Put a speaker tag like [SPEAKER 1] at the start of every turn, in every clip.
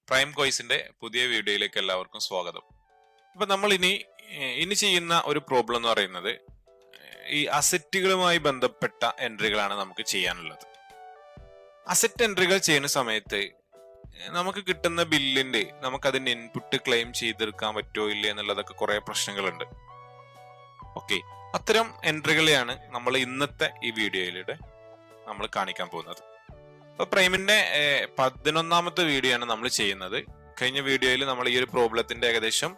[SPEAKER 1] Prime കോയ്സിന്റെ പുതിയ വീഡിയോയിലേക്ക് എല്ലാവർക്കും സ്വാഗതം. അപ്പൊ നമ്മൾ ഇനി ചെയ്യുന്ന ഒരു പ്രോബ്ലം എന്ന് പറയുന്നത് ഈ അസറ്റുകളുമായി ബന്ധപ്പെട്ട എൻട്രികളാണ് നമുക്ക് ചെയ്യാനുള്ളത്. അസറ്റ് എൻട്രികൾ ചെയ്യുന്ന സമയത്ത് നമുക്ക് കിട്ടുന്ന ബില്ലിന്റെ നമുക്ക് അതിന്റെ ഇൻപുട്ട് ക്ലെയിം ചെയ്തെടുക്കാൻ പറ്റുമോ ഇല്ല എന്നുള്ളതൊക്കെ കുറെ പ്രശ്നങ്ങളുണ്ട്. ഓക്കെ, അത്തരം എൻട്രികളെയാണ് നമ്മൾ ഇന്നത്തെ ഈ വീഡിയോയിലൂടെ നമ്മൾ കാണിക്കാൻ പോകുന്നത്. അപ്പൊ പ്രൈമിന്റെ 11ാമത്തെ വീഡിയോ ആണ് നമ്മൾ ചെയ്യുന്നത്. കഴിഞ്ഞ വീഡിയോയിൽ നമ്മൾ ഈ ഒരു പ്രോബ്ലത്തിന്റെ ഏകദേശം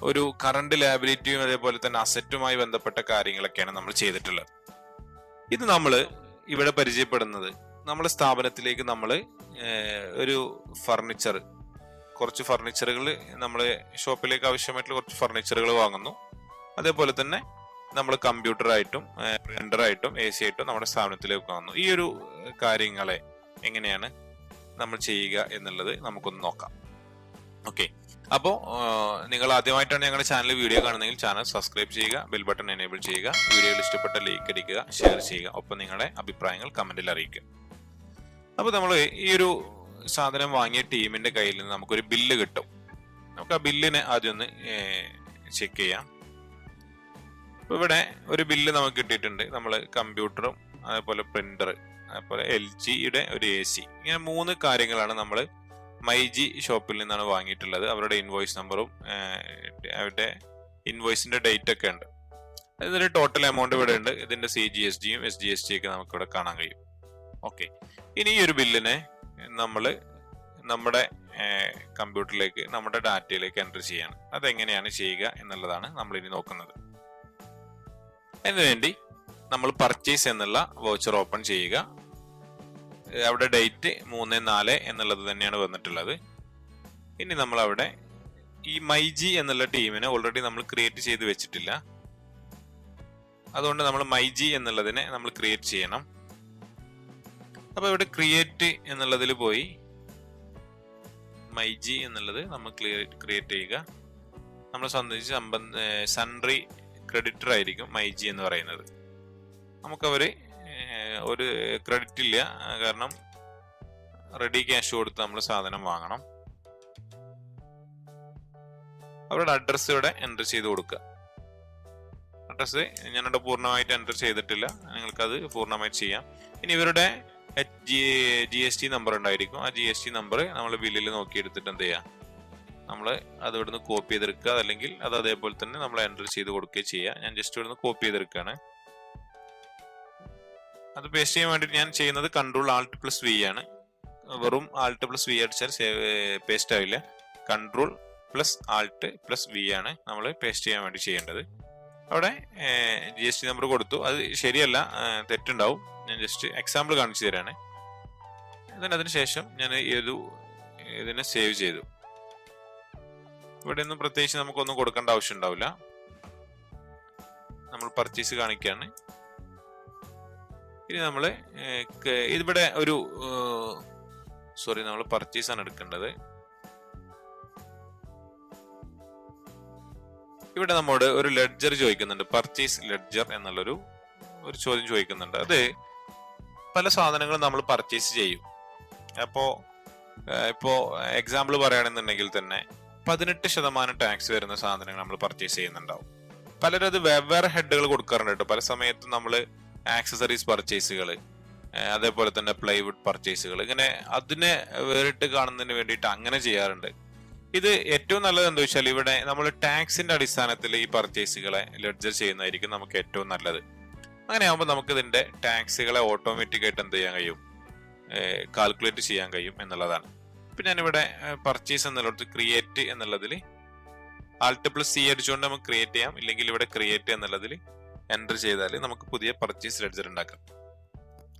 [SPEAKER 1] ഒരു കറണ്ട് ലയബിലിറ്റിയും അതേപോലെ തന്നെ അസറ്റുമായി ബന്ധപ്പെട്ട കാര്യങ്ങളൊക്കെയാണ് നമ്മൾ ചെയ്തിട്ടുള്ളത്. ഇത് നമ്മൾ ഇവിടെ പരിചയപ്പെടുന്നത് നമ്മുടെ സ്ഥാപനത്തിലേക്ക് നമ്മൾ ഒരു കുറച്ച് ഫർണിച്ചറുകൾ നമ്മൾ ഷോപ്പിലേക്ക് ആവശ്യമായിട്ടുള്ള കുറച്ച് ഫർണിച്ചറുകൾ വാങ്ങുന്നു. അതേപോലെ തന്നെ നമ്മൾ കമ്പ്യൂട്ടറായിട്ടും പ്രിന്ററായിട്ടും AC ആയിട്ടും നമ്മുടെ സ്ഥാപനത്തിലേക്ക് വാങ്ങുന്നു. ഈ ഒരു കാര്യങ്ങളെ എങ്ങനെയാണ് നമ്മൾ ചെയ്യുക എന്നുള്ളത് നമുക്കൊന്ന് നോക്കാം. ഓക്കെ, അപ്പോൾ നിങ്ങൾ ആദ്യമായിട്ടാണ് ഞങ്ങളുടെ ചാനൽ വീഡിയോ കാണുന്നതെങ്കിൽ ചാനൽ സബ്സ്ക്രൈബ് ചെയ്യുക, ബെൽ ബട്ടൺ എനേബിൾ ചെയ്യുക, വീഡിയോയിൽ ഇഷ്ടപ്പെട്ട ലൈക്ക് അടിക്കുക, ഷെയർ ചെയ്യുക, ഒപ്പം നിങ്ങളുടെ അഭിപ്രായങ്ങൾ കമന്റിൽ അറിയിക്കുക. അപ്പോൾ നമ്മൾ ഈ ഒരു സാധനം വാങ്ങിയ ടീമിന്റെ കയ്യിൽ നിന്ന് നമുക്കൊരു ബില്ല് കിട്ടും. നമുക്ക് ആ ബില്ലിനെ ആദ്യം ഒന്ന് ചെക്ക് ചെയ്യാം. ഇപ്പൊ ഇവിടെ ഒരു ബില്ല് നമുക്ക് കിട്ടിയിട്ടുണ്ട്. നമ്മൾ കമ്പ്യൂട്ടറും അതേപോലെ പ്രിന്റർ അതേപോലെ LGയുടെ ഒരു AC, ഇങ്ങനെ 3 കാര്യങ്ങളാണ് നമ്മൾ മൈജി ഷോപ്പിൽ നിന്നാണ് വാങ്ങിയിട്ടുള്ളത്. അവരുടെ ഇൻവോയ്സ് നമ്പറും അവരുടെ ഇൻവോയ്സിന്റെ ഡേറ്റ് ഒക്കെ ഉണ്ട്. ഇതിന്റെ ടോട്ടൽ എമൗണ്ട് ഇവിടെ ഉണ്ട്. ഇതിന്റെ CGSTയും SGST ഒക്കെ നമുക്ക് ഇവിടെ കാണാൻ കഴിയും. ഓക്കെ, ഇനി ഈ ഒരു ബില്ലിനെ നമ്മൾ നമ്മുടെ കമ്പ്യൂട്ടറിലേക്ക് നമ്മുടെ ഡാറ്റയിലേക്ക് എൻ്റർ ചെയ്യണം. അതെങ്ങനെയാണ് ചെയ്യുക എന്നുള്ളതാണ് നമ്മൾ ഇനി നോക്കുന്നത്. അതിനുവേണ്ടി നമ്മൾ പർച്ചേസ് എന്നുള്ള വൗച്ചർ ഓപ്പൺ ചെയ്യുക. അവിടെ ഡേറ്റ് 3/4 എന്നുള്ളത് തന്നെയാണ് വന്നിട്ടുള്ളത്. ഇനി നമ്മൾ അവിടെ ഈ മൈജി എന്നുള്ള ടീമിനെ ഓൾറെഡി നമ്മൾ ക്രിയേറ്റ് ചെയ്ത് വെച്ചിട്ടില്ല. അതുകൊണ്ട് നമ്മൾ മൈജി എന്നുള്ളതിനെ നമ്മൾ ക്രിയേറ്റ് ചെയ്യണം. അപ്പൊ ഇവിടെ ക്രിയേറ്റ് എന്നുള്ളതിൽ പോയി മൈജി എന്നുള്ളത് നമ്മൾ ക്രിയേറ്റ് ചെയ്യുക. നമ്മളെ സംബന്ധിച്ച് സൺട്രി ക്രെഡിറ്റർ ആയിരിക്കും മൈജി എന്ന് പറയുന്നത്. നമുക്കവര് ഒരു ക്രെഡിറ്റ് ഇല്ല, കാരണം റെഡി ക്യാഷ് കൊടുത്ത് നമ്മൾ സാധനം വാങ്ങണം. അവരുടെ അഡ്രസ് ഇവിടെ എൻ്റർ ചെയ്ത് കൊടുക്കുക. അഡ്രസ് ഞാനിവിടെ പൂർണ്ണമായിട്ട് എൻ്റർ ചെയ്തിട്ടില്ല, നിങ്ങൾക്കത് പൂർണ്ണമായിട്ട് ചെയ്യാം. ഇനി ഇവരുടെ GST നമ്പർ ഉണ്ടായിരിക്കും. ആ GST നമ്പർ നമ്മൾ ബില്ലിൽ നോക്കിയെടുത്തിട്ട് എന്ത് ചെയ്യാം, നമ്മൾ അത് ഇവിടുന്ന് കോപ്പി ചെയ്തെടുക്കുക. അതല്ലെങ്കിൽ അത് അതേപോലെ തന്നെ നമ്മൾ എൻ്റർ ചെയ്ത് കൊടുക്കുകയും ചെയ്യുക. ഞാൻ ജസ്റ്റ് ഇവിടുന്ന് കോപ്പി ചെയ്തെടുക്കുകയാണ്. അത് പേസ്റ്റ് ചെയ്യാൻ വേണ്ടിയിട്ട് ഞാൻ ചെയ്യുന്നത് Ctrl+Alt+V ആണ്. വെറും Alt+V അടിച്ചാൽ പേസ്റ്റ് ആവില്ല. Ctrl+Alt+V ആണ് നമ്മൾ പേസ്റ്റ് ചെയ്യാൻ വേണ്ടി ചെയ്യേണ്ടത്. അവിടെ GST നമ്പർ കൊടുത്തു. അത് ശരിയല്ല, തെറ്റുണ്ടാവും. ഞാൻ ജസ്റ്റ് എക്സാമ്പിൾ കാണിച്ചു തരാണ്. അതിനുശേഷം ഞാൻ ഇതിനെ സേവ് ചെയ്തു. ഇവിടെ ഒന്നും പ്രത്യേകിച്ച് നമുക്കൊന്നും കൊടുക്കേണ്ട ആവശ്യം ഉണ്ടാവില്ല. നമ്മൾ പർച്ചേസ് കാണിക്കുകയാണ്. ഇനി നമ്മൾ ഇവിടെ നമ്മൾ പർച്ചേസ് ആണ് എടുക്കേണ്ടത്. ഇവിടെ നമ്മോട് ഒരു ലെഡ്ജർ ചോദിക്കുന്നുണ്ട്, പർച്ചേസ് ലെഡ്ജർ എന്നുള്ളൊരു ചോദ്യം ചോദിക്കുന്നുണ്ട്. അത് പല സാധനങ്ങളും നമ്മൾ പർച്ചേസ് ചെയ്യും. ഇപ്പോ എക്സാമ്പിൾ പറയുകയാണെന്നുണ്ടെങ്കിൽ തന്നെ 18% ടാക്സ് വരുന്ന സാധനങ്ങൾ നമ്മൾ പർച്ചേസ് ചെയ്യുന്നുണ്ടാവും. പലരും അത് വെവ്വേറെ ഹെഡുകൾ കൊടുക്കാറുണ്ട് കേട്ടോ. പല സമയത്തും നമ്മൾ ആക്സസറീസ് പർച്ചേസുകൾ, അതേപോലെ തന്നെ പ്ലൈവുഡ് പർച്ചേസുകൾ, ഇങ്ങനെ അതിനെ വേറിട്ട് കാണുന്നതിന് വേണ്ടിയിട്ട് അങ്ങനെ ചെയ്യാറുണ്ട്. ഇത് ഏറ്റവും നല്ലത് എന്താ വെച്ചാൽ ഇവിടെ നമ്മൾ ടാക്സിന്റെ അടിസ്ഥാനത്തിൽ ഈ പർച്ചേസുകളെ ലെഡ്ജർ ചെയ്യുന്നതായിരിക്കും നമുക്ക് ഏറ്റവും നല്ലത്. അങ്ങനെ ആകുമ്പോൾ നമുക്ക് ഇതിന്റെ ടാക്സുകളെ ഓട്ടോമാറ്റിക് ആയിട്ട് എന്ത് ചെയ്യാൻ കഴിയും, കാൽക്കുലേറ്റ് ചെയ്യാൻ കഴിയും എന്നുള്ളതാണ്. ഇപ്പൊ ഞാനിവിടെ പർച്ചേസ് എന്നുള്ളത് ക്രിയേറ്റ് എന്നുള്ളതിൽ Alt+C അടിച്ചുകൊണ്ട് നമുക്ക് ക്രിയേറ്റ് ചെയ്യാം. ഇല്ലെങ്കിൽ ഇവിടെ ക്രിയേറ്റ് എന്നുള്ളതിൽ എൻ്റർ ചെയ്താൽ നമുക്ക് പുതിയ പർച്ചേസ് ലെഡ്ജർ ഉണ്ടാക്കാം.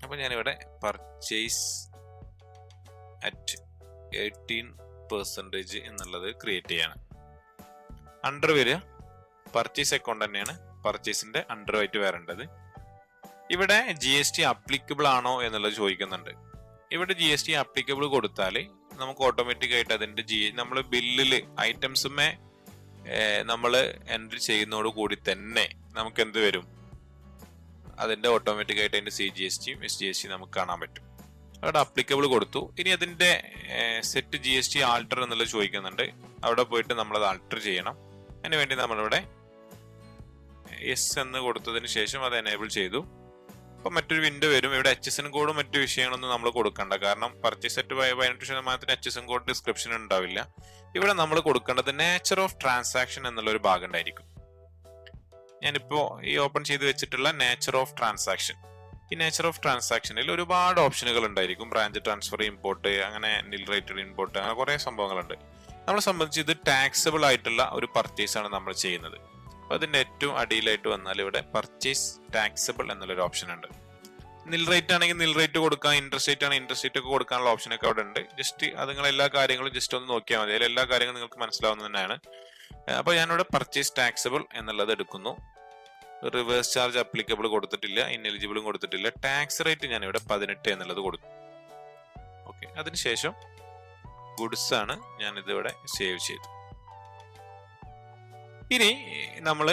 [SPEAKER 1] അപ്പൊ ഞാനിവിടെ പർച്ചേസ് അറ്റ് 18% എന്നുള്ളത് ക്രിയേറ്റ് ചെയ്യാണ്. അണ്ടർ വരിക പർച്ചേസ് അക്കൗണ്ട് തന്നെയാണ് പർച്ചേസിന്റെ അണ്ടർ ആയിട്ട് വരേണ്ടത്. ഇവിടെ GST അപ്ലിക്കബിൾ ആണോ എന്നുള്ളത് ചോദിക്കുന്നുണ്ട്. ഇവിടെ GST അപ്ലിക്കബിൾ കൊടുത്താൽ നമുക്ക് ഓട്ടോമാറ്റിക് ആയിട്ട് അതിന്റെ നമ്മൾ ബില്ലില് ഐറ്റംസുമേ നമ്മൾ എൻട്രി ചെയ്യുന്നതോട് കൂടി തന്നെ നമുക്ക് എന്ത് വരും, അതിന്റെ ഓട്ടോമാറ്റിക് ആയിട്ട് അതിന്റെ CGSTയും SGSTയും നമുക്ക് കാണാൻ പറ്റും. അവിടെ അപ്ലിക്കബിൾ കൊടുത്തു. ഇനി അതിന്റെ സെറ്റ് GST ആൾട്ടർ എന്നുള്ളത് ചോദിക്കുന്നുണ്ട്. അവിടെ പോയിട്ട് നമ്മളത് ആൾട്ടർ ചെയ്യണം. അതിന് വേണ്ടി നമ്മളിവിടെ യെസ് എന്ന് കൊടുത്തതിന് ശേഷം അത് എനേബിൾ ചെയ്തു. അപ്പൊ മറ്റൊരു വിൻഡോ വരും. ഇവിടെ HSN കോഡും മറ്റു വിഷയങ്ങളൊന്നും നമ്മൾ കൊടുക്കണ്ട, കാരണം purchase set 18% HSN code description ഉണ്ടാവില്ല. ഇവിടെ നമ്മൾ കൊടുക്കേണ്ടത് നേച്ചർ ഓഫ് ട്രാൻസാക്ഷൻ എന്നുള്ള ഒരു ഭാഗം ഉണ്ടായിരിക്കും. ഞാനിപ്പോ ഈ ഓപ്പൺ ചെയ്ത് വെച്ചിട്ടുള്ള നേച്ചർ ഓഫ് ട്രാൻസാക്ഷൻ, ഈ നേച്ചർ ഓഫ് ട്രാൻസാക്ഷനിൽ ഒരുപാട് ഓപ്ഷനുകൾ ഉണ്ടായിരിക്കും. ബ്രാഞ്ച് ട്രാൻസ്ഫർ, ഇമ്പോർട്ട്, അങ്ങനെ നിൽ റേറ്റഡ് ഇമ്പോർട്ട്, അങ്ങനെ കുറെ സംഭവങ്ങളുണ്ട്. നമ്മളെ സംബന്ധിച്ച് ഇത് ടാക്സബിൾ ആയിട്ടുള്ള ഒരു പർച്ചേസ് ആണ് നമ്മൾ ചെയ്യുന്നത്. അപ്പൊ അതിന്റെ ഏറ്റവും അടിയിലായിട്ട് വന്നാൽ ഇവിടെ പർച്ചേസ് ടാക്സബിൾ എന്നുള്ളൊരു ഓപ്ഷൻ ഉണ്ട്. നിൽ റേറ്റ് ആണെങ്കിൽ നിൽ റേറ്റ് കൊടുക്കാം, ഇൻട്രസ്റ്റ് റേറ്റ് ആണെങ്കിൽ ഇൻട്രസ്റ്റ് റേറ്റ് ഒക്കെ കൊടുക്കാനുള്ള ഓപ്ഷൻ ഒക്കെ അവിടെ ഉണ്ട്. ജസ്റ്റ് അത് നിങ്ങൾ എല്ലാ കാര്യങ്ങളും ജസ്റ്റ് ഒന്ന് നോക്കിയാൽ മതി, അതിൽ എല്ലാ കാര്യങ്ങളും നിങ്ങൾക്ക് മനസ്സിലാവുന്നത് തന്നെയാണ്. അപ്പൊ ഞാനിവിടെ പർച്ചേസ് ടാക്സബിൾ എന്നുള്ളത് എടുക്കുന്നു. റിവേഴ്സ് ചാർജ് അപ്ലിക്കബിൾ കൊടുത്തിട്ടില്ല, ഇൻഎലിജിബിളും കൊടുത്തിട്ടില്ല. ടാക്സ് റേറ്റ് ഞാനിവിടെ 18 എന്നുള്ളത് കൊടുത്തു. ഓക്കെ, അതിനുശേഷം ഗുഡ്സ് ആണ് ഞാൻ ഇതിവിടെ സേവ് ചെയ്തു. ഇനി നമ്മൾ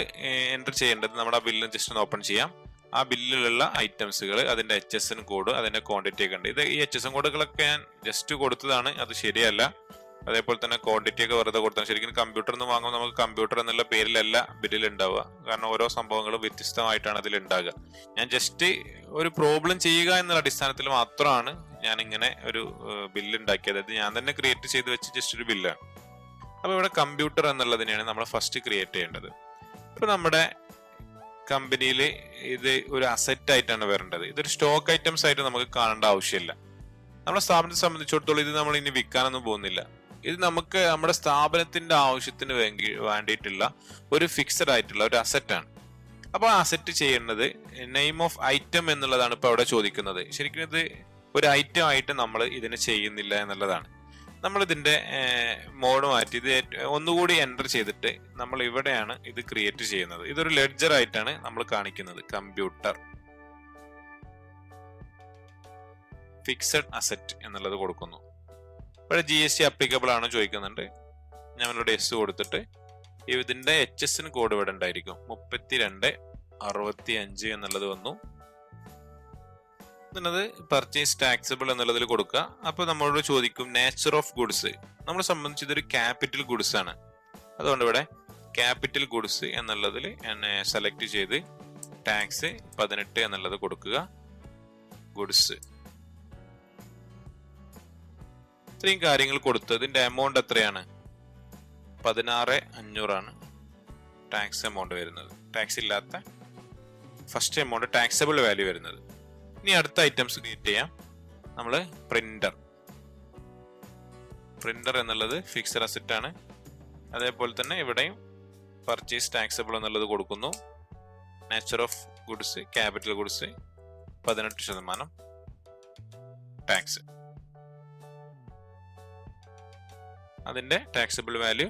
[SPEAKER 1] എൻ്റർ ചെയ്യേണ്ടത്, നമ്മുടെ ആ ബില്ല് ജസ്റ്റ് ഒന്ന് ഓപ്പൺ ചെയ്യാം. ആ ബില്ലിലുള്ള ഐറ്റംസുകൾ, അതിന്റെ HSN കോഡ്, അതിന്റെ ക്വാണ്ടിറ്റി ഒക്കെ ഉണ്ട്. ഇത് ഈ HSN കോഡുകളൊക്കെ ഞാൻ ജസ്റ്റ് കൊടുത്തതാണ്, അത് ശരിയല്ല. അതേപോലെ തന്നെ ക്വാണ്ടിറ്റി ഒക്കെ വെറുതെ കൊടുത്താൽ, ശരിക്കും കമ്പ്യൂട്ടറിൽ നിന്ന് വാങ്ങുമ്പോൾ നമുക്ക് കമ്പ്യൂട്ടർ എന്നുള്ള പേരിലല്ല ബില്ലിൽ ഉണ്ടാവുക, കാരണം ഓരോ സംഭവങ്ങളും വ്യത്യസ്തമായിട്ടാണ് അതിൽ ഉണ്ടാകുക. ഞാൻ ജസ്റ്റ് ഒരു പ്രോബ്ലം ചെയ്യുക എന്നുള്ള അടിസ്ഥാനത്തിൽ മാത്രമാണ് ഞാൻ ഇങ്ങനെ ഒരു ബില്ല് ഉണ്ടാക്കിയത്. അത് ഞാൻ തന്നെ ക്രിയേറ്റ് ചെയ്ത് വെച്ച് ജസ്റ്റ് ഒരു ബില്ലാണ്. അപ്പൊ ഇവിടെ കമ്പ്യൂട്ടർ എന്നുള്ളതിനെയാണ് നമ്മൾ ഫസ്റ്റ് ക്രിയേറ്റ് ചെയ്യേണ്ടത്. ഇപ്പൊ നമ്മുടെ കമ്പനിയിൽ ഇത് ഒരു അസറ്റ് ആയിട്ടാണ് വരേണ്ടത്. ഇതൊരു സ്റ്റോക്ക് ഐറ്റംസ് ആയിട്ട് നമുക്ക് കാണേണ്ട ആവശ്യമില്ല. നമ്മുടെ സ്ഥാപനത്തെ സംബന്ധിച്ചിടത്തോളം ഇത് നമ്മൾ ഇനി വിൽക്കാനൊന്നും പോകുന്നില്ല. ഇത് നമുക്ക് നമ്മുടെ സ്ഥാപനത്തിന്റെ ആവശ്യത്തിന് വേണ്ടിയിട്ടുള്ള ഒരു ഫിക്സഡ് ആയിട്ടുള്ള ഒരു അസറ്റ് ആണ്. അപ്പൊ ആ അസറ്റ് ചെയ്യേണ്ടത് നെയിം ഓഫ് ഐറ്റം എന്നുള്ളതാണ് ഇപ്പൊ അവിടെ ചോദിക്കുന്നത്. ശരിക്കും ഇത് ഒരു ഐറ്റം ആയിട്ട് നമ്മൾ ഇതിനെ ചെയ്യുന്നില്ല എന്നുള്ളതാണ്. നമ്മൾ ഇതിന്റെ മോഡ് മാറ്റി ഇത് ഒന്നുകൂടി എൻ്റർ ചെയ്തിട്ട് നമ്മൾ ഇവിടെയാണ് ഇത് ക്രിയേറ്റ് ചെയ്യുന്നത്. ഇതൊരു ലെഡ്ജർ ആയിട്ടാണ് നമ്മൾ കാണിക്കുന്നത്. കമ്പ്യൂട്ടർ ഫിക്സഡ് അസറ്റ് എന്നുള്ളത് കൊടുക്കുന്നു. ഇവിടെ GST അപ്ലിക്കബിൾ ആണ് ചോദിക്കുന്നുണ്ട്. ഞാനിവിടെ എസ് കൊടുത്തിട്ട് ഇതിന്റെ HSN കോഡ് ഇവിടെ ഉണ്ടായിരിക്കും. 3265 എന്നുള്ളത് വന്നു. എന്നുള്ളത് പർച്ചേസ് ടാക്സബിൾ എന്നുള്ളതിൽ കൊടുക്കുക. അപ്പൊ നമ്മളോട് ചോദിക്കും നേച്ചർ ഓഫ് ഗുഡ്സ്. നമ്മളെ സംബന്ധിച്ച് ഇതൊരു ക്യാപിറ്റൽ ഗുഡ്സ് ആണ്. അതുകൊണ്ട് ഇവിടെ ക്യാപിറ്റൽ ഗുഡ്സ് എന്നുള്ളതിൽ എന്നെ സെലക്ട് ചെയ്ത് ടാക്സ് 18 എന്നുള്ളത് കൊടുക്കുക. ഗുഡ്സ് ഇത്രയും കാര്യങ്ങൾ കൊടുത്ത് ഇതിന്റെ എമൗണ്ട് എത്രയാണ്? 16,500 ആണ് ടാക്സ് എമൗണ്ട് വരുന്നത്. ടാക്സ് ഇല്ലാത്ത ഫസ്റ്റ് എമൗണ്ട് ടാക്സബിൾ വാല്യൂ വരുന്നത്. ഇനി അടുത്ത ഐറ്റംസ് ക്രിയേറ്റ് ചെയ്യാം. നമ്മൾ പ്രിന്റർ എന്നുള്ളത് ഫിക്സഡ് അസറ്റ് ആണ്. അതേപോലെ തന്നെ ഇവിടെയും പർച്ചേസ് ടാക്സബിൾ എന്നുള്ളത് കൊടുക്കുന്നു. Nature of goods capital goods 18% tax. അതിന്റെ ടാക്സബിൾ വാല്യൂ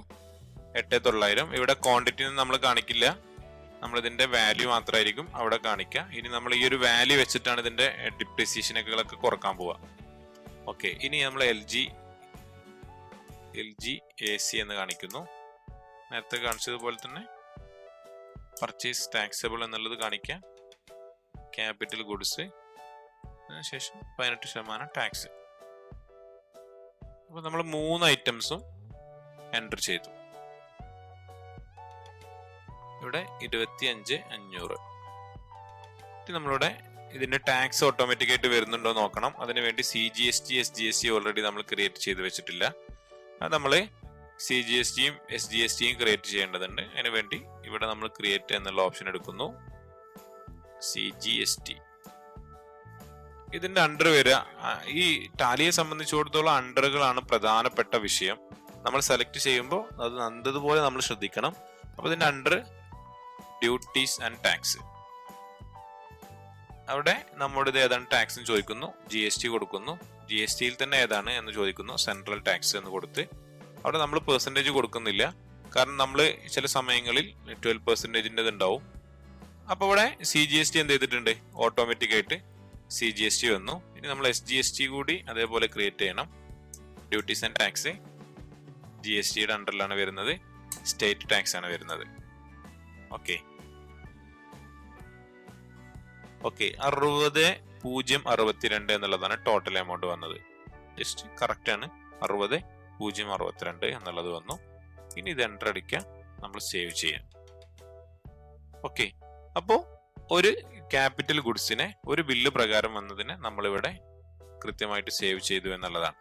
[SPEAKER 1] 8,900. ഇവിടെ ക്വാണ്ടിറ്റി നമ്മൾ കാണിക്കില്ല, നമ്മൾ ഇതിന്റെ വാല്യൂ മാത്രമായിരിക്കും അവിടെ കാണിക്കുക. ഇനി നമ്മൾ ഈ ഒരു വാല്യൂ വെച്ചിട്ടാണ് ഇതിന്റെ ഡിപ്രിസിയേഷനൊക്കെ കുറക്കാൻ പോവുക. ഓക്കെ, ഇനി നമ്മൾ LG AC എന്ന് കാണിക്കുന്നു. നേരത്തെ കാണിച്ചതുപോലെ തന്നെ പർച്ചേസ് ടാക്സബിൾ എന്നുള്ളത് കാണിക്കുക. ക്യാപിറ്റൽ ഗുഡ്സ് ശേഷം 18% ടാക്സ്. അപ്പൊ നമ്മൾ 3 ഐറ്റംസും എൻ്റർ ചെയ്തു. ഇവിടെ 25,500. നമ്മളിവിടെ ഇതിന്റെ ടാക്സ് ഓട്ടോമാറ്റിക് ആയിട്ട് വരുന്നുണ്ടോ നോക്കണം. അതിനുവേണ്ടി CGST SGST ഓൾറെഡി നമ്മൾ ക്രിയേറ്റ് ചെയ്ത് വെച്ചിട്ടില്ല. അത് നമ്മൾ CGSTയും SGSTയും ക്രിയേറ്റ് ചെയ്യേണ്ടതുണ്ട്. അതിനുവേണ്ടി ഇവിടെ നമ്മൾ ക്രിയേറ്റ് എന്നുള്ള ഓപ്ഷൻ എടുക്കുന്നു. CGST ഇതിന്റെ അണ്ടർ വരിക. ഈ ടാലിയെ സംബന്ധിച്ചിടത്തോളം അണ്ടറുകളാണ് പ്രധാനപ്പെട്ട വിഷയം. നമ്മൾ സെലക്ട് ചെയ്യുമ്പോൾ അത് നല്ലതുപോലെ നമ്മൾ ശ്രദ്ധിക്കണം. അപ്പൊ ഇതിന്റെ അണ്ടർ ഡ്യൂട്ടീസ് ആൻഡ് ടാക്സ്, അവിടെ നമ്മുടെ ഇത് ഏതാണ് ടാക്സ് ചോദിക്കുന്നു. GST കൊടുക്കുന്നു. GSTയിൽ തന്നെ ഏതാണ് എന്ന് ചോദിക്കുന്നു. സെൻട്രൽ ടാക്സ് എന്ന് കൊടുത്ത് അവിടെ നമ്മൾ പെർസെൻറ്റേജ് കൊടുക്കുന്നില്ല, കാരണം നമ്മൾ ചില സമയങ്ങളിൽ 12% ഉണ്ടാവും. അപ്പൊ ഇവിടെ CGST എന്ത് ചെയ്തിട്ടുണ്ട്? ഓട്ടോമാറ്റിക് ആയിട്ട് CGST വന്നു. ഇനി നമ്മൾ SGST കൂടി അതേപോലെ ക്രിയേറ്റ് ചെയ്യണം. ഡ്യൂട്ടീസ് ആൻഡ് ടാക്സ് GSTയുടെ അണ്ടറിലാണ് വരുന്നത്. സ്റ്റേറ്റ് ടാക്സ് ആണ് വരുന്നത്. ഓക്കെ 60 60,062 എന്നുള്ളതാണ് ടോട്ടൽ എമൗണ്ട് വന്നത്. ജസ്റ്റ് കറക്റ്റ് ആണ്. 60,062 എന്നുള്ളത് വന്നു. ഇനി ഇത് എൻ്റർ അടിക്കുക, നമ്മൾ സേവ് ചെയ്യാം. ഓക്കെ, അപ്പോ ഒരു ക്യാപിറ്റൽ ഗുഡ്സിനെ ഒരു ബില്ല് പ്രകാരം വന്നതിനെ നമ്മളിവിടെ കൃത്യമായിട്ട് സേവ് ചെയ്തു എന്നുള്ളതാണ്.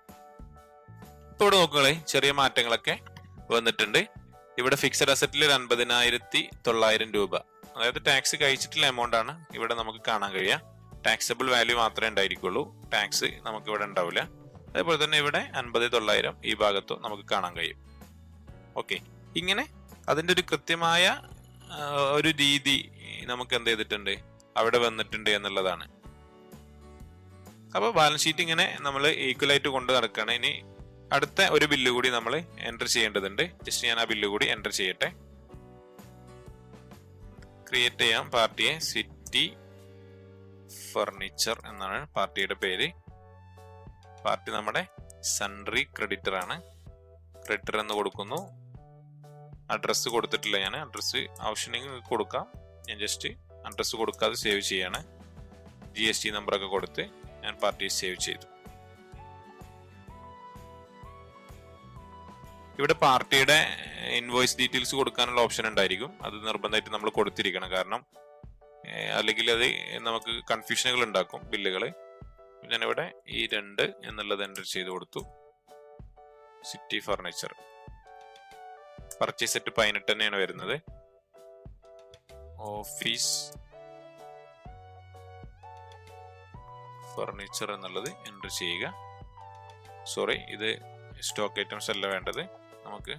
[SPEAKER 1] ഇപ്പൊ ഇവിടെ നോക്കുകളെ ചെറിയ മാറ്റങ്ങളൊക്കെ വന്നിട്ടുണ്ട്. ഇവിടെ ഫിക്സഡ് അസറ്റിൽ 50,900 രൂപ, അതായത് ടാക്സ് കഴിച്ചിട്ടുള്ള എമൗണ്ട് ആണ് ഇവിടെ നമുക്ക് കാണാൻ കഴിയുക. ടാക്സബിൾ വാല്യൂ മാത്രമേ ഉണ്ടായിരിക്കുള്ളൂ, ടാക്സ് നമുക്ക് ഇവിടെ ഉണ്ടാവില്ല. അതേപോലെ തന്നെ ഇവിടെ 50,900 ഈ ഭാഗത്തും നമുക്ക് കാണാൻ കഴിയും. ഓക്കെ, ഇങ്ങനെ അതിന്റെ ഒരു കൃത്യമായ ഒരു രീതി നമുക്ക് എന്ത് ചെയ്തിട്ടുണ്ട്, അവിടെ വന്നിട്ടുണ്ട് എന്നുള്ളതാണ്. അപ്പൊ ബാലൻസ് ഷീറ്റ് ഇങ്ങനെ നമ്മൾ ഈക്വൽ ആയിട്ട് കൊണ്ട് നടക്കുകയാണ്. ഇനി അടുത്ത ഒരു ബില്ല് കൂടി നമ്മൾ എൻ്റർ ചെയ്യേണ്ടതുണ്ട്. ജസ്റ്റ് ഞാൻ ആ ബില്ല് കൂടി എൻ്റർ ചെയ്യട്ടെ. ക്രിയേറ്റ് ചെയ്യാം പാർട്ടിയെ. സിറ്റി ഫർണിച്ചർ എന്നാണ് പാർട്ടിയുടെ പേര്. പാർട്ടി നമ്മുടെ സൺട്രി ക്രെഡിറ്റർ ആണ്. ക്രെഡിറ്റർ എന്ന് കൊടുക്കുന്നു. അഡ്രസ്സ് കൊടുത്തിട്ടില്ല, ഞാൻ അഡ്രസ്സ് ആവശ്യമെങ്കിൽ കൊടുക്കാം. ഞാൻ ജസ്റ്റ് അഡ്രസ്സ് കൊടുക്കാതെ സേവ് ചെയ്യാണ്. GST നമ്പറൊക്കെ കൊടുത്ത് ഞാൻ പാർട്ടിയെ സേവ് ചെയ്തു. ഇവിടെ പാർട്ടിയുടെ ഇൻവോയ്സ് ഡീറ്റെയിൽസ് കൊടുക്കാനുള്ള ഓപ്ഷൻ ഉണ്ടായിരിക്കും. അത് നിർബന്ധമായിട്ട് നമ്മൾ കൊടുത്തിരിക്കണം, കാരണം അല്ലെങ്കിൽ അത് നമുക്ക് കൺഫ്യൂഷനുകൾ ഉണ്ടാക്കും ബില്ലുകൾ. ഞാനിവിടെ ഈ 2 എന്നുള്ളത് എൻ്റർ ചെയ്ത് കൊടുത്തു. സിറ്റി ഫർണിച്ചർ പർച്ചേസ് സെറ്റ് 18 തന്നെയാണ് വരുന്നത്. ഓഫീസ് ഫർണിച്ചർ എന്നുള്ളത് എൻ്റർ ചെയ്യുക. സോറി, ഇത് സ്റ്റോക്ക് ഐറ്റംസ് അല്ല വേണ്ടത്, നമുക്ക്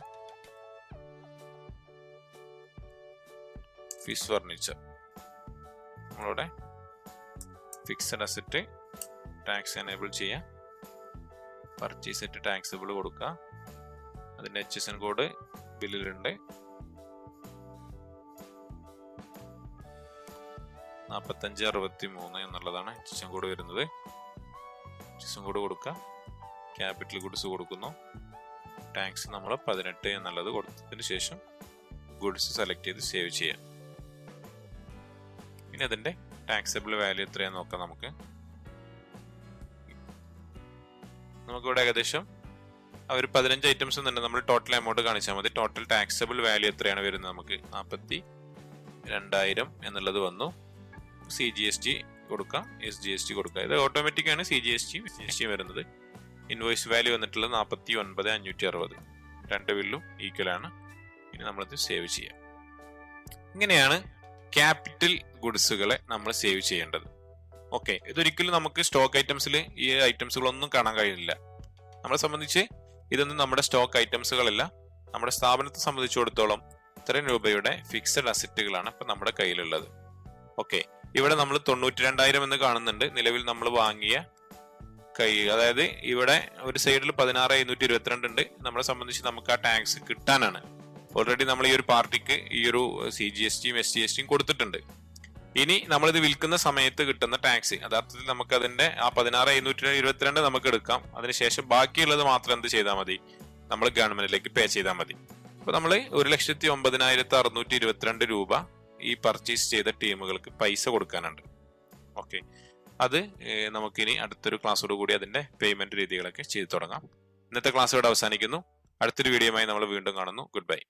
[SPEAKER 1] ഓഫീസ് ഫർണിച്ചർ. നമ്മളിവിടെ ഫിക്സഡ് അസറ്റ് ടാക്സ് എനേബിൾ ചെയ്യാം. പർച്ചേസ് സെറ്റ് ടാക്സബിൾ കൊടുക്കുക. അതിന്റെ HSN കോഡ് ബില്ലിലുണ്ട്. 4563 എന്നുള്ളതാണ് HSN കോഡ് വരുന്നത്. HSN കോഡ് കൊടുക്കുക. ക്യാപിറ്റൽ ഗുഡ്സ് കൊടുക്കുന്നു. ടാക്സ് നമ്മൾ 18 എന്നുള്ളത് കൊടുത്തതിന് ശേഷം ഗുഡ്സ് സെലക്ട് ചെയ്ത് സേവ് ചെയ്യാം. ഇനി അതിന്റെ ടാക്സബിൾ വാല്യൂ എത്രയാന്ന് നോക്കാം. നമുക്കിവിടെ ഏകദേശം ഒരു 15 ഐറ്റംസ് ഉണ്ട്. നമ്മൾ ടോട്ടൽ എമൗണ്ട് കാണിച്ചാൽ മതി. ടോട്ടൽ ടാക്സബിൾ വാല്യൂ എത്രയാണ് വരുന്നത്, നമുക്ക് 42,000 എന്നുള്ളത് വന്നു. CGST കൊടുക്കാം, SGST കൊടുക്കാം. ഇത് ഓട്ടോമാറ്റിക് ആണ് CGST വരുന്നത്. ഇൻവോയ്സ് വാല്യൂ വന്നിട്ടുള്ളത് 49,560. 2 ബില്ലും ഈക്വൽ ആണ്. ഇനി നമ്മളിത് സേവ് ചെയ്യാം. ഇങ്ങനെയാണ് ക്യാപിറ്റൽ ഗുഡ്സുകളെ നമ്മൾ സേവ് ചെയ്യേണ്ടത്. ഓക്കെ, ഇതൊരിക്കലും നമുക്ക് സ്റ്റോക്ക് ഐറ്റംസിൽ ഈ ഐറ്റംസുകളൊന്നും കാണാൻ കഴിയില്ല. നമ്മളെ സംബന്ധിച്ച് ഇതൊന്നും നമ്മുടെ സ്റ്റോക്ക് ഐറ്റംസുകളല്ല. നമ്മുടെ സ്ഥാപനത്തെ സംബന്ധിച്ചിടത്തോളം ഇത്രയും രൂപയുടെ ഫിക്സഡ് അസറ്റുകളാണ് ഇപ്പൊ നമ്മുടെ കയ്യിലുള്ളത്. ഓക്കെ, ഇവിടെ നമ്മൾ 92,000 എന്ന് കാണുന്നുണ്ട്. നിലവിൽ നമ്മൾ വാങ്ങിയ അതായത് ഇവിടെ ഒരു സൈഡിൽ 16,122 ഉണ്ട്. നമ്മളെ സംബന്ധിച്ച് നമുക്ക് ആ ടാക്സ് കിട്ടാനാണ്. ഓൾറെഡി നമ്മൾ ഈ ഒരു പാർട്ടിക്ക് ഈ ഒരു CGSTയും SGSTയും കൊടുത്തിട്ടുണ്ട്. ഇനി നമ്മളിത് വിൽക്കുന്ന സമയത്ത് കിട്ടുന്ന ടാക്സ് യഥാർത്ഥത്തിൽ നമുക്ക് അതിന്റെ ആ 16,122 നമുക്ക് എടുക്കാം. അതിനുശേഷം ബാക്കിയുള്ളത് മാത്രം എന്ത് ചെയ്താൽ മതി, നമ്മൾ ഗവൺമെന്റിലേക്ക് പേ ചെയ്താൽ മതി. അപ്പൊ നമ്മൾ 1,09,622 രൂപ ഈ പർച്ചേസ് ചെയ്ത ടീമുകൾക്ക് പൈസ കൊടുക്കാനുണ്ട്. ഓക്കെ, അത് നമുക്കിനി അടുത്തൊരു ക്ലാസ്സോട് കൂടി അതിന്റെ പേയ്മെന്റ് രീതികളൊക്കെ ചെയ്തു തുടങ്ങാം. ഇന്നത്തെ ക്ലാസ് ഇവിടെ അവസാനിക്കുന്നു. അടുത്തൊരു വീഡിയോയുമായി നമ്മൾ വീണ്ടും കാണുന്നു. Good bye.